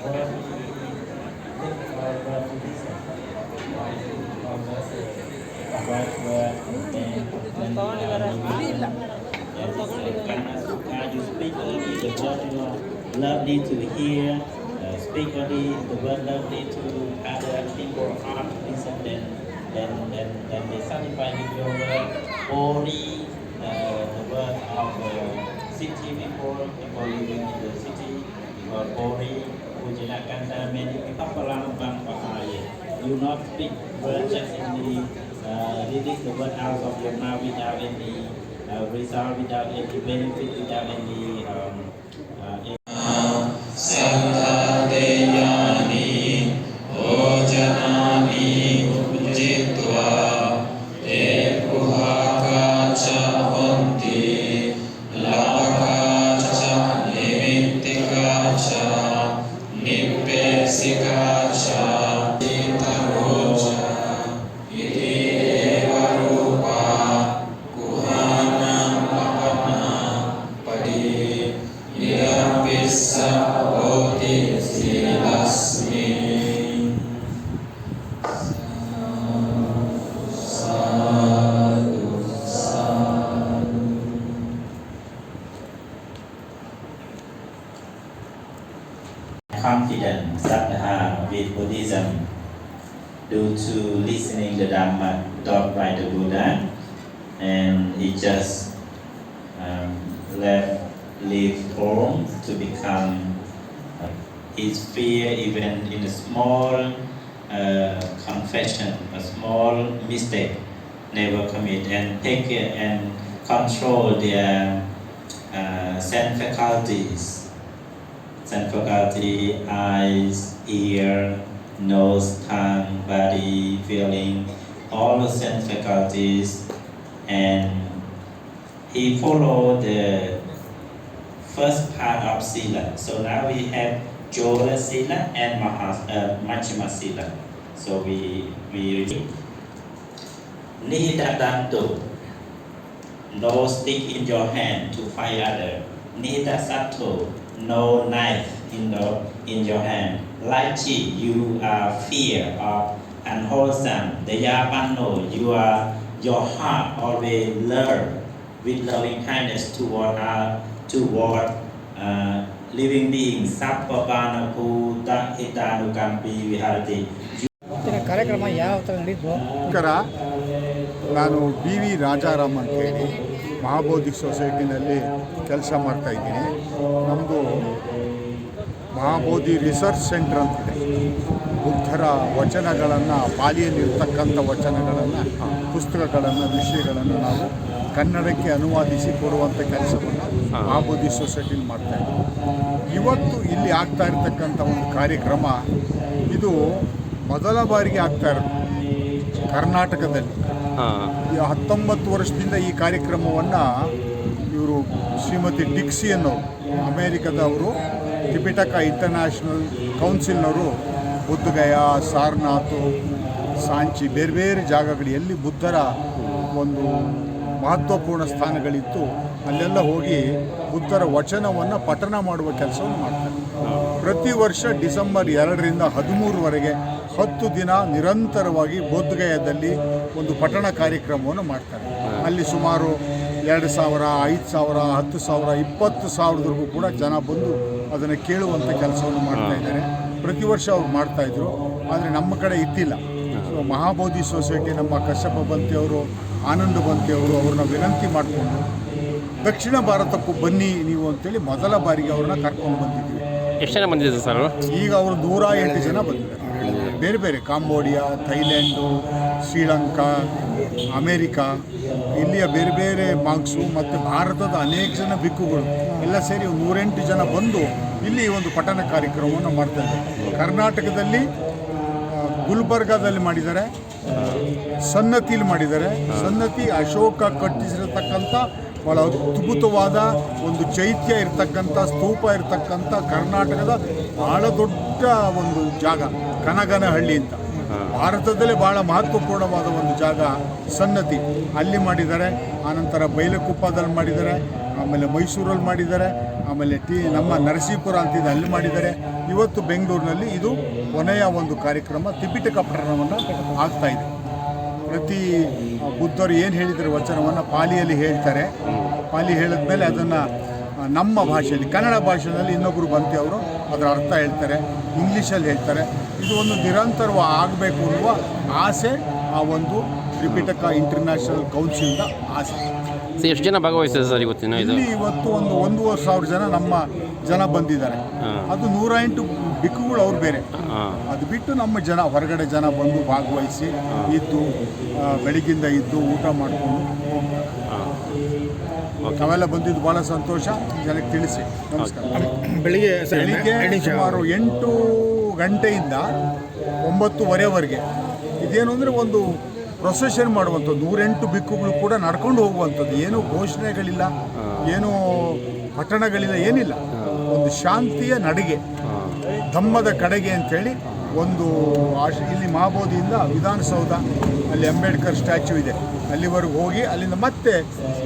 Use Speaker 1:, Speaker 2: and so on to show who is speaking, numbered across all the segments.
Speaker 1: You speak only the word you are lovely to hear. Speak only the word lovely to other people heart to listen. Then they satisfy with your word. Only the word of city people living in the city. Because only Ujina Kanta many people bang bahaya. You not speak word just in the release the word out of your mouth without any result, without any benefit, without any
Speaker 2: Santadeyani Ojanani Ujitva Ekuhakacha Honti Lapakacha Nimitikacha Nipesikacha Itarocha Iti Eva Rupa Kuhana Lapana Padi Nirapisa Oti Silasmi Sadhu Sadhu
Speaker 1: confident Sadhana with Buddhism due to listening the Dhamma taught by the Buddha, and he just leave home to become his fear even in a small confession, a small mistake, never commit and take care and control their sense faculty, eyes, ear, nose, tongue, body, feeling, all the sense faculties, and he followed the first part of Sila. So now we have Jola Sila and Majjhima Sila. So we read Nihidadantu, no stick in your hand to fight other. Nihidasattu, no knife in your hand. Lychee, you are fear of unwholesome. Dayapanno, your heart always love with loving kindness toward living beings. Sappapana Bhuta Hitanukampi Viharati.
Speaker 3: ಕಾರ್ಯಕ್ರಮ ಯಾವ ಥರ ನಡೀತು?
Speaker 4: ನಾನು B V Rajaram ಅಂತೇಳಿ ಮಹಾಬೋಧಿ ಸೊಸೈಟಿನಲ್ಲಿ ಕೆಲಸ ಮಾಡ್ತಾಯಿದ್ದೀನಿ. ನಮ್ಮದು Mahabodhi research centre ಅಂತಿದೆ. ಬುದ್ಧರ ವಚನಗಳನ್ನು, ಪಾಲಿಯಲ್ಲಿರ್ತಕ್ಕಂಥ ವಚನಗಳನ್ನು, ಪುಸ್ತಕಗಳನ್ನು, ವಿಷಯಗಳನ್ನು ನಾವು ಕನ್ನಡಕ್ಕೆ ಅನುವಾದಿಸಿ ಕೊಡುವಂಥ ಕೆಲಸವನ್ನು ಮಹಾಬೋಧಿ ಸೊಸೈಟಿಲಿ ಮಾಡ್ತಾಯಿದ್ದೀವಿ. ಇವತ್ತು ಇಲ್ಲಿ ಆಗ್ತಾ ಇರತಕ್ಕಂಥ ಒಂದು ಕಾರ್ಯಕ್ರಮ, ಇದು ಮೊದಲ ಬಾರಿಗೆ ಆಗ್ತಾ ಇರೋದು ಕರ್ನಾಟಕದಲ್ಲಿ. 19 ವರ್ಷದಿಂದ ಈ ಕಾರ್ಯಕ್ರಮವನ್ನು ಇವರು ಶ್ರೀಮತಿ ಡಿಕ್ಸಿ ಅನ್ನೋರು, ಅಮೇರಿಕದವರು, ಟಿಪಿಟಕ ಇಂಟರ್ನ್ಯಾಷನಲ್ ಕೌನ್ಸಿಲ್ನವರು ಬುದ್ಧಗಯ, ಸಾರನಾಥ್, ಸಾಂಚಿ, ಬೇರೆ ಬೇರೆ ಜಾಗಗಳು ಎಲ್ಲಿ ಬುದ್ಧರ ಒಂದು ಮಹತ್ವಪೂರ್ಣ ಸ್ಥಾನಗಳಿತ್ತು ಅಲ್ಲೆಲ್ಲ ಹೋಗಿ ಬುದ್ಧರ ವಚನವನ್ನು ಪಠಣ ಮಾಡುವ ಕೆಲಸವನ್ನು ಮಾಡ್ತಾರೆ. ಪ್ರತಿ ವರ್ಷ ಡಿಸೆಂಬರ್ 2ರಿಂದ 13ವರೆಗೆ 10 ದಿನ ನಿರಂತರವಾಗಿ ಬೋಧಗಯಾದಲ್ಲಿ ಒಂದು ಪಠಣ ಕಾರ್ಯಕ್ರಮವನ್ನು ಮಾಡ್ತಾರೆ. ಅಲ್ಲಿ ಸುಮಾರು 2,000, 5,000, 10,000, 20,000ವರೆಗೂ ಕೂಡ ಜನ ಬಂದು ಅದನ್ನು ಕೇಳುವಂಥ ಕೆಲಸವನ್ನು ಮಾಡ್ತಾಯಿದ್ದಾರೆ. ಪ್ರತಿ ವರ್ಷ ಅವ್ರು ಮಾಡ್ತಾಯಿದ್ರು, ಆದರೆ ನಮ್ಮ ಕಡೆ ಇದ್ದಿಲ್ಲ. ಸೊ ಮಹಾಬೋಧಿ ಸೊಸೈಟಿ, ನಮ್ಮ ಕಶ್ಯಪ ಬಂತಿಯವರು, ಆನಂದ ಬಂತಿಯವರು ಅವ್ರನ್ನ ವಿನಂತಿ ಮಾಡಿಕೊಂಡು ದಕ್ಷಿಣ ಭಾರತಕ್ಕೂ ಬನ್ನಿ ನೀವು ಅಂತೇಳಿ ಮೊದಲ ಬಾರಿಗೆ ಅವ್ರನ್ನ ಕರ್ಕೊಂಡು ಬಂದಿದ್ವಿ.
Speaker 5: ಎಷ್ಟು ಜನ ಬಂದಿದ್ದಾರೆ ಸರ್?
Speaker 4: ಈಗ ಅವರು 108 ಜನ ಬಂದಿದ್ದಾರೆ. ಬೇರೆ ಬೇರೆ ಕಾಂಬೋಡಿಯಾ, ಥೈಲ್ಯಾಂಡು, ಶ್ರೀಲಂಕಾ, ಅಮೇರಿಕಾ, ಇಲ್ಲಿಯ ಬೇರೆ ಬೇರೆ ಮಾಂಕ್ಸು ಮತ್ತು ಭಾರತದ ಅನೇಕ ಜನ ಭಿಕ್ಕುಗಳು ಎಲ್ಲ ಸೇರಿ 108 ಜನ ಬಂದು ಇಲ್ಲಿ ಒಂದು ಪಠಣ ಕಾರ್ಯಕ್ರಮವನ್ನು ಮಾಡ್ತಾಯಿದ್ದಾರೆ. ಕರ್ನಾಟಕದಲ್ಲಿ ಗುಲ್ಬರ್ಗಾದಲ್ಲಿ ಮಾಡಿದ್ದಾರೆ, ಸನ್ನತಿಲಿ ಮಾಡಿದ್ದಾರೆ. ಸನ್ನತಿ ಅಶೋಕ ಕಟ್ಟಿಸಿರತಕ್ಕಂಥ ಭಾಳ ಅದ್ಭುತವಾದ ಒಂದು ಚೈತ್ಯ ಇರತಕ್ಕಂಥ, ಸ್ತೂಪ ಇರತಕ್ಕಂಥ ಕರ್ನಾಟಕದ ಭಾಳ ದೊಡ್ಡ ಒಂದು ಜಾಗ ಕನಗನಹಳ್ಳಿ ಅಂತ. ಭಾರತದಲ್ಲೇ ಭಾಳ ಮಹತ್ವಪೂರ್ಣವಾದ ಒಂದು ಜಾಗ ಸನ್ನತಿ, ಅಲ್ಲಿ ಮಾಡಿದ್ದಾರೆ. ಆನಂತರ ಬೈಲಕುಪ್ಪದಲ್ಲಿ ಮಾಡಿದ್ದಾರೆ, ಆಮೇಲೆ ಮೈಸೂರಲ್ಲಿ ಮಾಡಿದ್ದಾರೆ, ಆಮೇಲೆ ನಮ್ಮ ನರಸೀಪುರ ಅಂತಿದೆ ಅಲ್ಲಿ ಮಾಡಿದ್ದಾರೆ. ಇವತ್ತು ಬೆಂಗಳೂರಿನಲ್ಲಿ ಇದು ಕೊನೆಯ ಒಂದು ಕಾರ್ಯಕ್ರಮ ತ್ರಿಪಿಟಕ ಪಠಣವನ್ನು ಆಗ್ತಾ ಇದೆ. ಪ್ರತಿ ಬುದ್ಧರು ಏನು ಹೇಳಿದರೆ ವಚನವನ್ನು ಪಾಲಿಯಲ್ಲಿ ಹೇಳ್ತಾರೆ. ಪಾಲಿ ಹೇಳಿದ್ಮೇಲೆ ಅದನ್ನು ನಮ್ಮ ಭಾಷೆಯಲ್ಲಿ ಕನ್ನಡ ಭಾಷೆಯಲ್ಲಿ ಇನ್ನೊಬ್ಬರು ಬಂತು ಅವರು ಅದರ ಅರ್ಥ ಹೇಳ್ತಾರೆ, ಇಂಗ್ಲೀಷಲ್ಲಿ ಹೇಳ್ತಾರೆ. ಇದು ಒಂದು ನಿರಂತರವಾಗಿ ಆಗಬೇಕು ಅನ್ನುವ ಆಸೆ ಆ ಒಂದು ತ್ರಿಪಿಟಕ ಇಂಟರ್ನ್ಯಾಷನಲ್ ಕೌನ್ಸಿಲ್ನ ಆಸೆ.
Speaker 5: ಎಷ್ಟು ಜನ ಭಾಗವಹಿಸಿದ್ದಾರೆ ಸರ್ ಇವತ್ತಿನ ಇದು?
Speaker 4: ಇಲ್ಲಿ ಇವತ್ತು 1,500 ಜನ ನಮ್ಮ ಜನ ಬಂದಿದ್ದಾರೆ. ಅದು 108 ಬಿಕ್ಕುಗಳು ಅವ್ರು ಬೇರೆ. ಅದು ಬಿಟ್ಟು ನಮ್ಮ ಜನ ಹೊರಗಡೆ ಜನ ಬಂದು ಭಾಗವಹಿಸಿ ಇದ್ದು ಬೆಳಗ್ಗಿಂದ ಇದ್ದು ಊಟ ಮಾಡಿಕೊಂಡು ನಾವೆಲ್ಲ ಬಂದಿದ್ದು ಭಾಳ ಸಂತೋಷ. ಜನಕ್ಕೆ ತಿಳಿಸಿ ನಮಸ್ಕಾರ.
Speaker 3: ಬೆಳಿಗ್ಗೆ
Speaker 4: ಸುಮಾರು 8 ಗಂಟೆಯಿಂದ 9:30ವರೆಗೆ ಇದೇನು ಅಂದರೆ ಒಂದು ಪ್ರೊಸೆಷನ್ ಮಾಡುವಂಥದ್ದು. 108 ಬಿಕ್ಕುಗಳು ಕೂಡ ನಡ್ಕೊಂಡು ಹೋಗುವಂಥದ್ದು. ಏನೂ ಘೋಷಣೆಗಳಿಲ್ಲ, ಏನೂ ಪಟ್ಟಣಗಳಿಲ್ಲ, ಏನಿಲ್ಲ. ಒಂದು ಶಾಂತಿಯ ನಡಿಗೆ, ಧಮ್ಮದ ಕಡೆಗೆ ಅಂಥೇಳಿ ಒಂದು ಇಲ್ಲಿ ಮಹಾಬೋಧಿಯಿಂದ ವಿಧಾನಸೌಧ ಅಲ್ಲಿ ಅಂಬೇಡ್ಕರ್ ಸ್ಟ್ಯಾಚ್ಯೂ ಇದೆ ಅಲ್ಲಿವರೆಗೂ ಹೋಗಿ ಅಲ್ಲಿಂದ ಮತ್ತೆ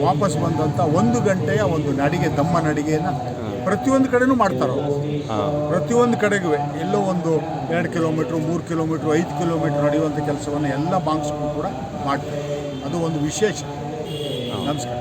Speaker 4: ವಾಪಸ್ ಬಂದಂಥ 1 ಗಂಟೆಯ ಒಂದು ನಡಿಗೆ, ಧಮ್ಮ ನಡಿಗೆಯನ್ನು ಪ್ರತಿಯೊಂದು ಕಡೆನೂ ಮಾಡ್ತಾರೆ. ಪ್ರತಿಯೊಂದು ಕಡೆಗೂ ಎಲ್ಲೋ ಒಂದು 2 ಕಿಲೋಮೀಟ್ರು, 3 ಕಿಲೋಮೀಟ್ರು, 5 ಕಿಲೋಮೀಟ್ರ್ ನಡೆಯುವಂಥ ಕೆಲಸವನ್ನು ಎಲ್ಲ ಬಾಂಕ್ಸ್ಗಳು ಕೂಡ ಮಾಡ್ತಾರೆ. ಅದು ಒಂದು ವಿಶೇಷ. ನಮಸ್ಕಾರ.